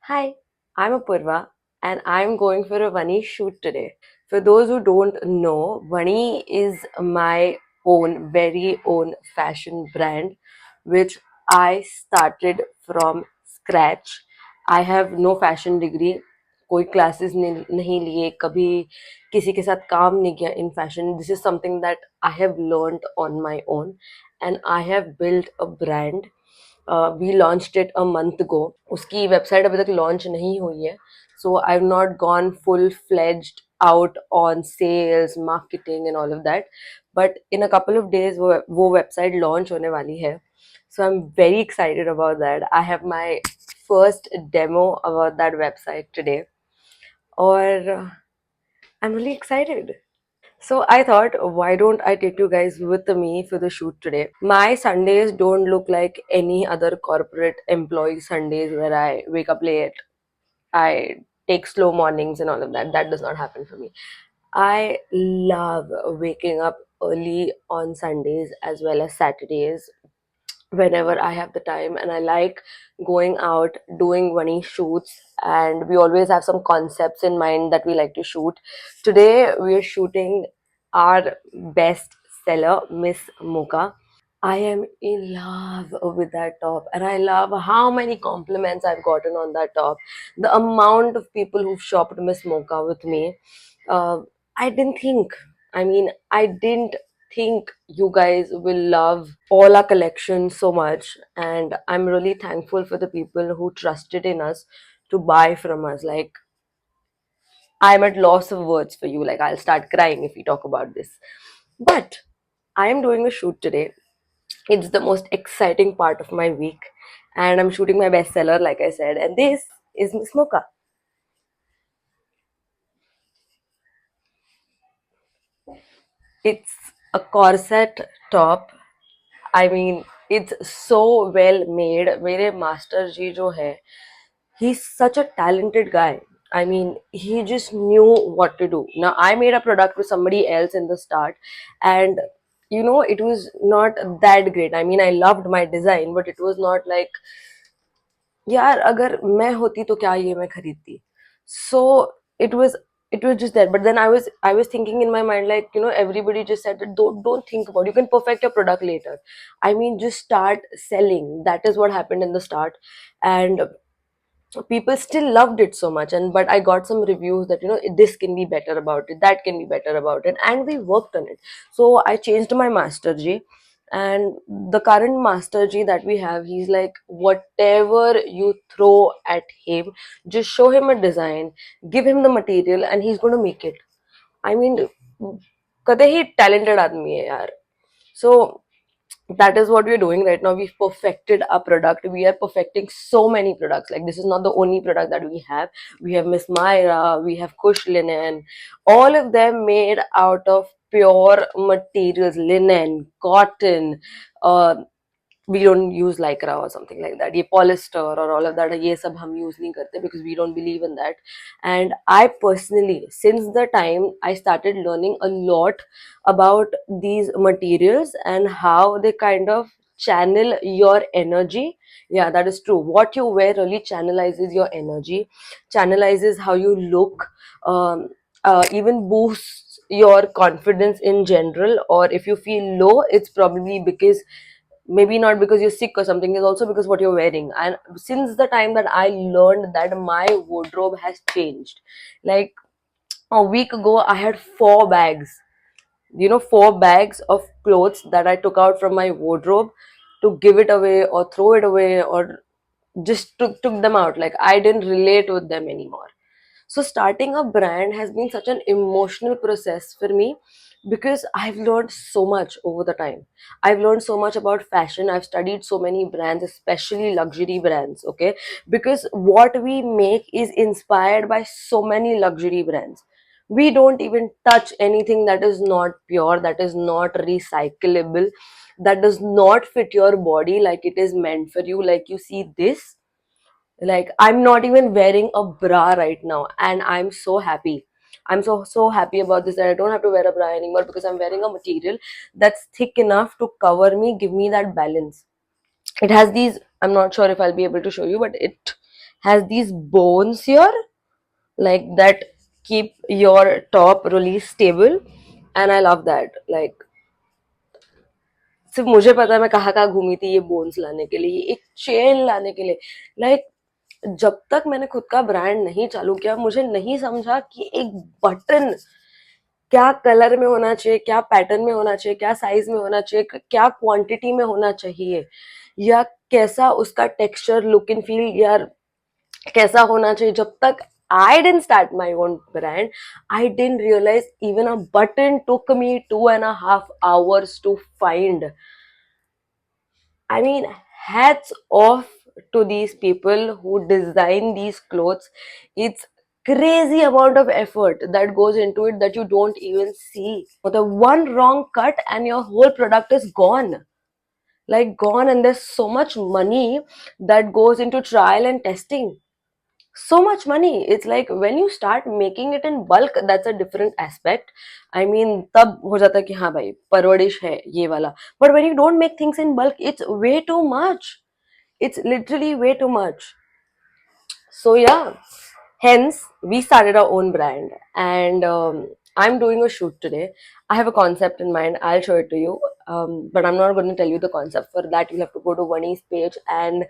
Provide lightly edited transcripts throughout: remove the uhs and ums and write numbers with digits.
Hi, I'm Apurva and I'm going for a Vani shoot today. For those who don't know, Vani is my own, very own fashion brand which I started from scratch. I have no fashion degree, कोई classes नहीं लिए, कभी किसी के साथ काम नहीं किया in fashion. This is something that I have learned on my own and I have built a brand. We launched it a month go. उसकी वेबसाइट अभी तक लॉन्च नहीं हुई है, so I have not gone full fledged out on sales marketing and all of that, but in a couple of days वो website launch होने वाली है. So I am very excited about that. I have my first demo about that website today और I am really excited. So I thought, why don't I take you guys with me for the shoot today? My Sundays don't look like any other corporate employee Sundays where I wake up late, I take slow mornings and all of that. That does not happen for me. I love waking up early on Sundays as well as Saturdays whenever I have the time, and I like going out doing funny shoots, and we always have some concepts in mind that we like to shoot. Today we are shooting our best seller, Miss Mocha. I am in love with that top, and I love how many compliments I've gotten on that top. The amount of people who've shopped Miss Mocha with me. Uh, I didn't think, I didn't think you guys will love all our collection so much, and I'm really thankful for the people who trusted in us to buy from us. Like, I'm at loss of words for you. Like, I'll start crying if we talk about this. But I am doing a shoot today. It's the most exciting part of my week, and I'm shooting my bestseller, like I said, and this is Miss Mocha. It's a corset top. I mean, it's so well made. मेरे master जी जो है, he's such a talented guy. I mean, he just knew what to do. Now, I made a product with somebody else in the start, and it was not that great. I mean, I loved my design, but it was not like, यार अगर मैं होती तो क्या ये मैं खरीदती. So it was it was just that. But then I was thinking in my mind, like, everybody just said that don't think about it. You can perfect your product later. I mean, just start selling. That is what happened in the start, and people still loved it so much. And but I got some reviews that this can be better about it, that can be better about it, and we worked on it. So I changed my master g, and the current master g that we have, he's like, whatever you throw at him, just show him a design, give him the material, and he's going to make it. I mean, कते ही talented आदमी है यार. So that is what we're doing right now. We've perfected our product. We are perfecting so many products. Like, this is not the only product that we have. We have Miss Myra, we have Kush linen, all of them made out of pure materials, linen, cotton. We don't use lycra or something like that. ये polyester or all of that, ये सब हम use नहीं करते because we don't believe in that. And I personally, since the time I started learning a lot about these materials and how they kind of channel your energy. Yeah, that is true. What you wear really channelizes your energy, channelizes how you look, even boosts your confidence in general. Or if you feel low, it's probably because, maybe not because you're sick or something, is also because what you're wearing. And since the time that I learned that, my wardrobe has changed. Like, a week ago I had 4 bags, 4 bags of clothes that I took out from my wardrobe to give it away or throw it away, or just took them out. Like, I didn't relate with them anymore. So starting a brand has been such an emotional process for me because I've learned so much over the time. I've learned so much about fashion. I've studied so many brands, especially luxury brands, okay? Because what we make is inspired by so many luxury brands. We don't even touch anything that is not pure, that is not recyclable, that does not fit your body like it is meant for you. Like, you see this, like, I'm not even wearing a bra right now, and I'm so happy. I'm so happy about this, that I don't have to wear a bra anymore because I'm wearing a material that's thick enough to cover me, give me that balance. It has these, I'm not sure if I'll be able to show you, but it has these bones here, like that keep your top really stable, and I love that. Like सिर्फ मुझे पता है मैं कहाँ कहाँ घूमी थी ये बोन्स लाने के लिए, ये एक चेन लाने के लिए। लाइक जब तक मैंने खुद का ब्रांड नहीं चालू किया, मुझे नहीं समझा कि एक बटन क्या कलर में होना चाहिए, क्या पैटर्न में होना चाहिए, क्या साइज में होना चाहिए, क्या क्वांटिटी में होना चाहिए, या कैसा उसका टेक्सचर, लुक एंड फील, या कैसा होना चाहिए। जब तक I didn't start my own brand, I didn't realize even a button took me 2.5 hours to find. I mean, hats off to these people who design these clothes. It's crazy amount of effort that goes into it that you don't even see. For the one wrong cut and your whole product is gone. Like gone, and there's so much money that goes into trial and testing. So much money. It's like when you start making it in bulk, that's a different aspect. I mean, तब हो जाता है कि हाँ भाई परवरिश है ये वाला. But when you don't make things in bulk, it's way too much. It's literally way too much. So yeah, hence we started our own brand, and I'm doing a shoot today. I have a concept in mind. I'll show it to you, but I'm not going to tell you the concept. For that, you'll have to go to Vani's page and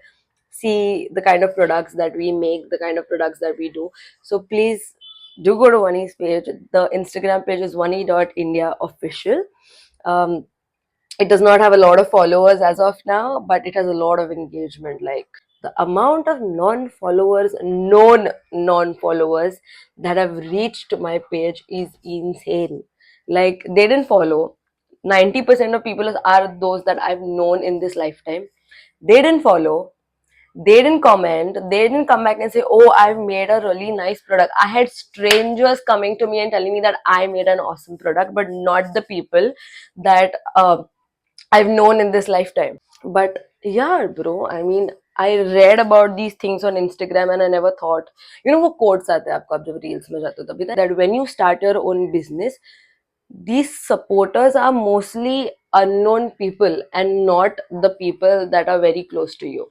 see the kind of products that we make, the kind of products that we do. So please do go to Vani's page. The Instagram page is vani.india official. Um, it does not have a lot of followers as of now, but it has a lot of engagement. Like the amount of non-followers, known non-followers that have reached my page is insane. Like they didn't follow. 90% of people are those that I've known in this lifetime. They didn't follow, they didn't comment, they didn't come back and say, oh, I've made a really nice product. I had strangers coming to me and telling me that I made an awesome product, but not the people that I've known in this lifetime. But yeah, bro, I mean, I read about these things on Instagram and I never thought, वो quotes आते हैं आपको आप जब reels में जाते हो तभी, that when you start your own business, these supporters are mostly unknown people and not the people that are very close to you.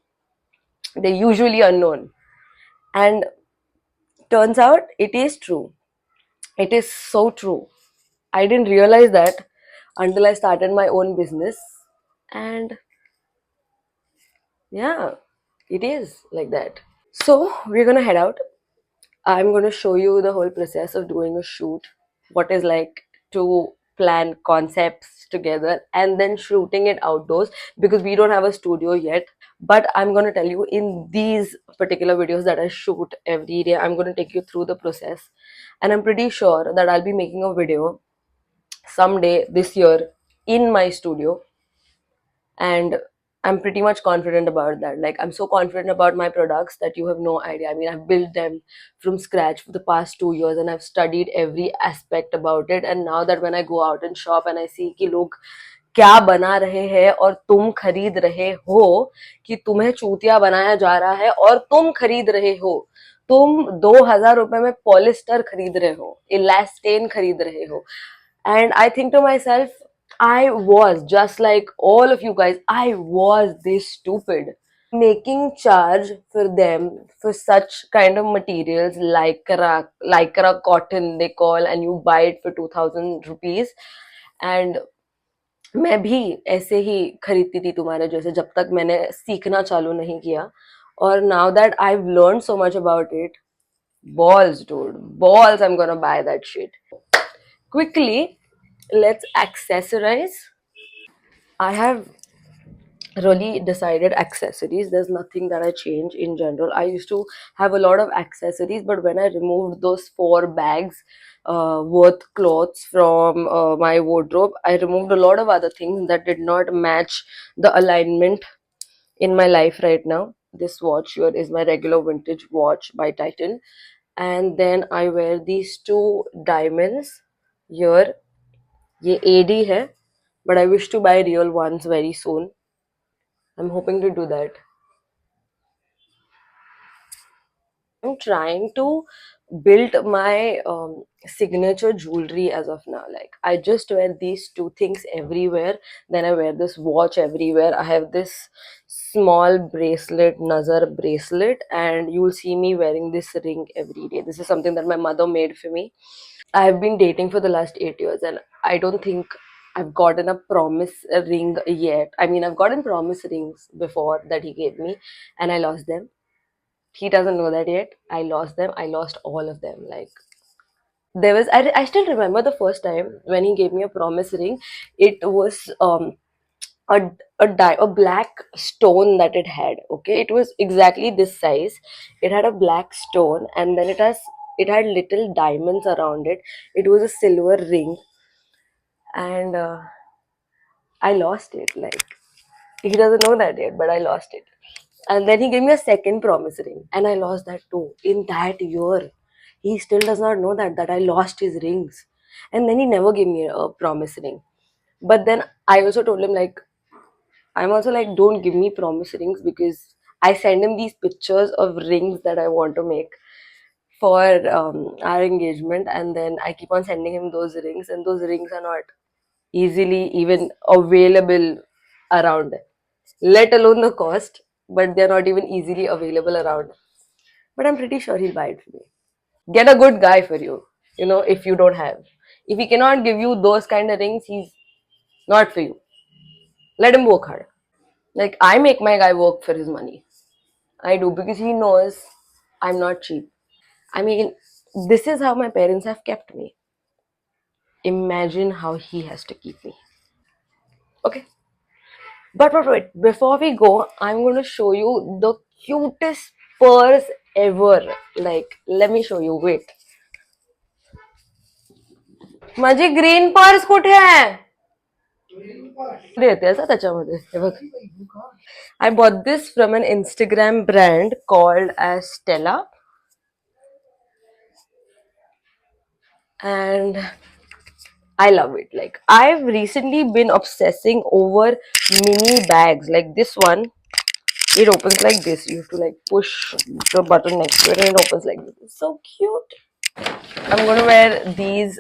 They're usually unknown. And turns out it is true. It is so true. I didn't realize that until I started my own business. And yeah, it is like that. So we're gonna head out. I'm gonna show you the whole process of doing a shoot, what is like to plan concepts together and then shooting it outdoors, because we don't have a studio yet. But I'm gonna tell you in these particular videos that I shoot every day, I'm gonna take you through the process. And I'm pretty sure that I'll be making a video someday this year in my studio, and I'm pretty much confident about that. Like I'm so confident about my products that you have no idea. I mean, I've built them from scratch for the past 2 years and I've studied every aspect about it. And now that when I go out and shop and I see कि लोग क्या बना रहे हैं और तुम खरीद रहे हो, कि तुम्हें चूतिया बनाया जा रहा है और तुम खरीद रहे हो, तुम 2,000 रुपए में पॉलिस्टर खरीद रहे हो, इलास्टेन खरीद रहे हो, and I think to myself, I was just like all of you guys, I was this stupid making charge for them for such kind of materials, lycra cotton they call, and you buy it for 2,000 rupees. And मैं भी ऐसे ही खरीदती थी तुम्हारे जैसे, जब तक मैंने सीखना चालू नहीं किया. और now that I've learned so much about it, balls dude, balls, I'm gonna buy that shit. Quickly, let's accessorize. I have really decided accessories. There's nothing that I change in general. I used to have a lot of accessories, but when I removed those 4 bags worth clothes from my wardrobe, I removed a lot of other things that did not match the alignment in my life right now. This watch here is my regular vintage watch by Titan, and then I wear these 2 diamonds here. ये AD है, but I wish to buy real ones very soon. I'm hoping to do that. I'm trying to build my signature jewelry as of now. Like, I just wear these two things everywhere. Then I wear this watch everywhere. I have this small bracelet, Nazar bracelet, and you'll see me wearing this ring every day. This is something that my mother made for me. I have been dating for the last 8 years, and I don't think I've gotten a promise ring yet. I mean, I've gotten promise rings before that he gave me, and I lost them. He doesn't know that yet. I lost them. I lost all of them. Like, there was, I still remember the first time when he gave me a promise ring. It was a a black stone that it had. Okay, it was exactly this size. It had a black stone, and then it had little diamonds around it. It was a silver ring, and I lost it. Like, he doesn't know that yet, but I lost it. And then he gave me a second promise ring, and I lost that too. In that year, he still does not know that I lost his rings. And then he never gave me a promise ring. But then I also told him, like, I'm also like, don't give me promise rings, because I send him these pictures of rings that I want to make for our engagement, and then I keep on sending him those rings, and those rings are not easily even available around, let alone the cost, but they're not even easily available around. But I'm pretty sure he'll buy it for me. Get a good guy for you, if you don't have. If he cannot give you those kind of rings, he's not for you. Let him work hard. Like, I make my guy work for his money. I do, because he knows I'm not cheap. I mean, this is how my parents have kept me. Imagine how he has to keep me. Okay. But wait, before we go, I'm going to show you the cutest purse ever. Like, let me show you. Wait. माझी green purse कुठे आहे? येते असं त्याच्यामध्ये हे बघ. I bought this from an Instagram brand called as Stella, and I love it. Like, I've recently been obsessing over mini bags. Like this one, it opens like this. You have to like push the button next to it, and it opens like this. It's so cute. I'm gonna wear these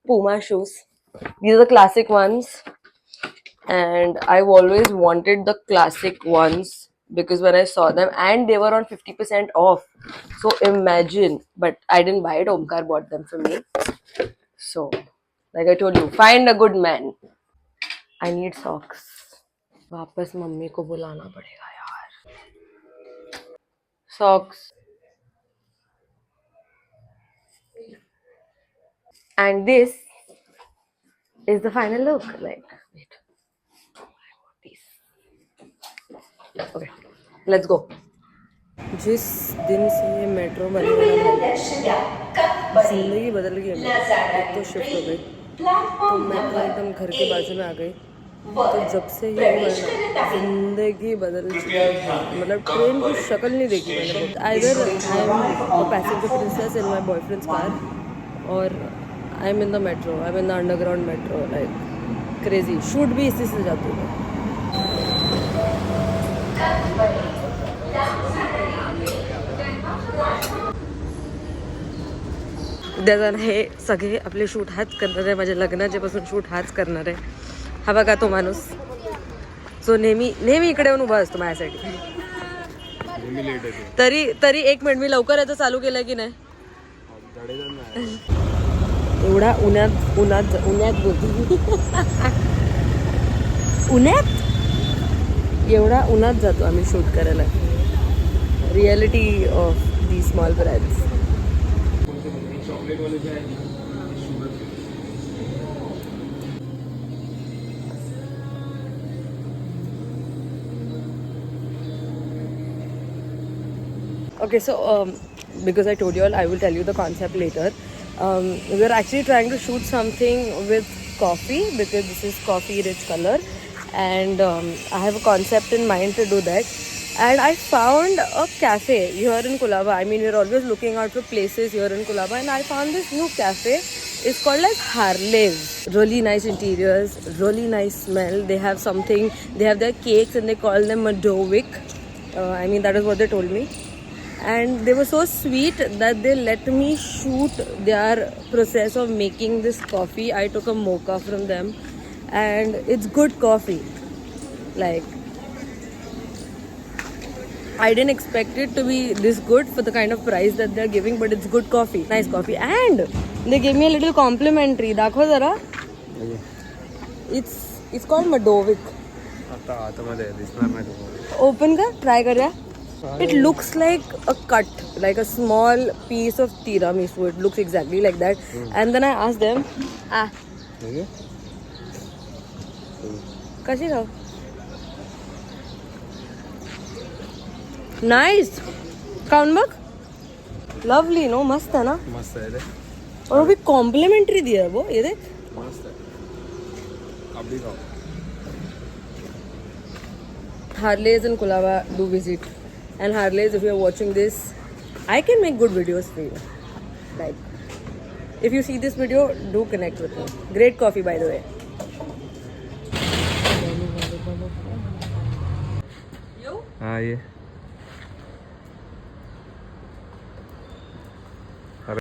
Puma shoes. These are the classic ones, and I've always wanted the classic ones because when I saw them, and they were on 50% off. So imagine, but I didn't buy it. Omkar bought them for me. So, like I told you, find a good man. I need socks. वापस mummy को बुलाना पड़ेगा यार. Socks. And this is the final look. Like, wait. I want these. Okay, let's go. जिस दिन से ये metro बनी है ना, जिंदगी बदल गई है. एक तो शिफ्ट हो गई, तो मेट्रो एकदम घर के बाजू में आ गई. तो जब से ये हुआ है ना, जिंदगी बदल चुकी है. मतलब ट्रेन की शक्ल नहीं देखी मैंने. Either I am a passenger princess in my boyfriend's car, और I am in the metro. I am in the underground metro. Like crazy. Shoot भी इसी से जाती है. उद्या हे सगळे आपले शूट हाच करणार आहे. माझ्या लग्नाच्या पासून शूट हाच करणार आहे. हा बघा तो माणूस जो नेहमी नेहमी इकडे येऊन उभा असतो माझ्यासाठी. तरी तरी 1 मिनिट, मी लवकर याचं चालू केलं की नाही. एवढा उन्हात उन्हात उन्हात बोलतो उन्हात एवढा उन्हात जातो आम्ही शूट करायला. Reality of the small brands. Okay, so because I told you all, I will tell you the concept later. We're actually trying to shoot something with coffee because this is coffee rich color, and I have a concept in mind to do that. And I found a cafe here in Colaba. I mean, we're always looking out for places here in Colaba, and I found this new cafe. It's called like Harlev. Really nice interiors, really nice smell. They have something, they have their cakes and they call them Madovic. I mean, that is what they told me. and they were so sweet that they let me shoot their process of making this coffee. I took a mocha from them, and it's good coffee. Like, I didn't expect it to be this good for the kind of price that they're giving, but it's good coffee, nice coffee. And they gave me a little complimentary. Dakho zara. It's called Madovic. आता आतमध्ये दिसणार नाही तुम्हाला. Open ka, try kar ya. It looks like a cut, like a small piece of tiramisu. It looks exactly like that. And then I asked them, कशी खाऊ? Nice. खाऊन बघ. Lovely no, मस्त है ना. मस्त आहे रे. और वो भी कॉम्प्लीमेंट्री दिया है वो, ये देख. मस्त आहे. अभी खाओ. Harley's in Kulava, do visit. And Harley's, if you are watching this, I can make good videos for you. Like, if you see this video, do connect with me. Great coffee, by the way. हाँ ये